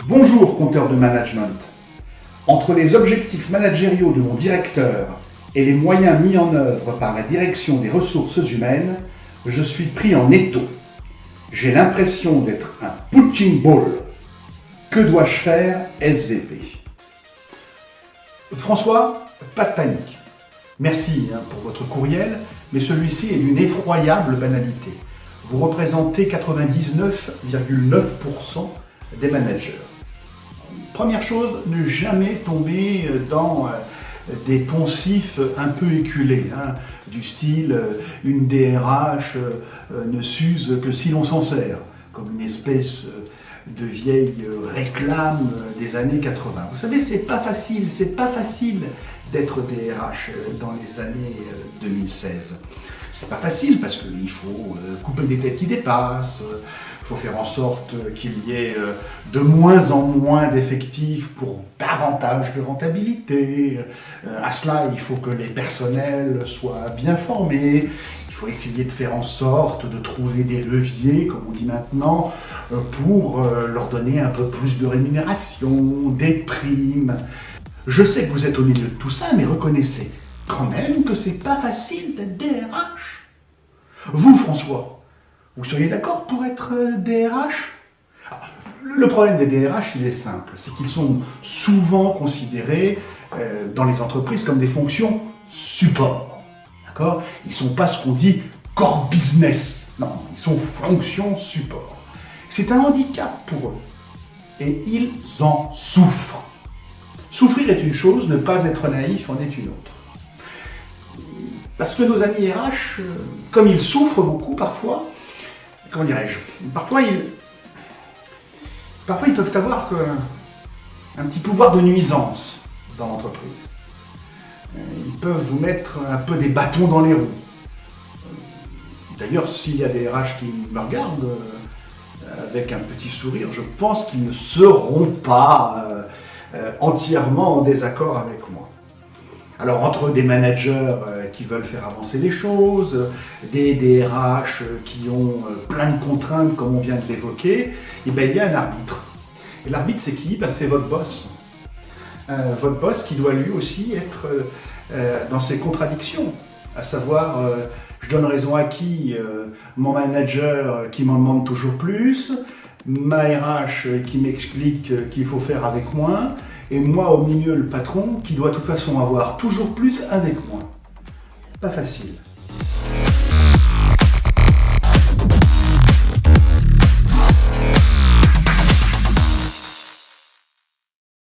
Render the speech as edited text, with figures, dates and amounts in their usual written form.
Bonjour, compteur de management. Entre les objectifs managériaux de mon directeur et les moyens mis en œuvre par la direction des ressources humaines, je suis pris en étau. J'ai l'impression d'être un punching ball. Que dois-je faire, SVP? François, pas de panique. Merci pour votre courriel, mais celui-ci est d'une effroyable banalité. Vous représentez 99,9% des managers. Première chose, ne jamais tomber dans des poncifs un peu éculés, du style une DRH ne s'use que si l'on s'en sert, comme une espèce de vieille réclame des années 80. Vous savez, c'est pas facile d'être DRH dans les années 2016. C'est pas facile parce qu'il faut couper des têtes qui dépassent, il faut faire en sorte qu'il y ait de moins en moins d'effectifs pour davantage de rentabilité. À cela, il faut que les personnels soient bien formés. Il faut essayer de faire en sorte de trouver des leviers, comme on dit maintenant, pour leur donner un peu plus de rémunération, des primes. Je sais que vous êtes au milieu de tout ça, mais reconnaissez quand même que c'est pas facile d'être DRH. Vous, François, vous seriez d'accord pour être DRH? Le problème des DRH, il est simple, c'est qu'ils sont souvent considérés dans les entreprises comme des fonctions support. D'accord? Ils ne sont pas ce qu'on dit core business. Non, ils sont fonctions support. C'est un handicap pour eux. Et ils en souffrent. Souffrir est une chose, ne pas être naïf en est une autre. Parce que nos amis RH, comme ils souffrent beaucoup parfois, comment dirais-je, parfois ils peuvent avoir un petit pouvoir de nuisance dans l'entreprise. Ils peuvent vous mettre un peu des bâtons dans les roues. D'ailleurs, s'il y a des RH qui me regardent avec un petit sourire, je pense qu'ils ne seront pas entièrement en désaccord avec moi. Alors, entre des managers qui veulent faire avancer les choses, des DRH qui ont plein de contraintes, comme on vient de l'évoquer, il y a un arbitre. Et l'arbitre, c'est qui? C'est votre boss. Votre boss qui doit lui aussi être dans ses contradictions, à savoir, je donne raison à qui? Mon manager qui m'en demande toujours plus, ma RH qui m'explique qu'il faut faire avec moins, et moi au milieu le patron qui doit de toute façon avoir toujours plus avec moi. Pas facile.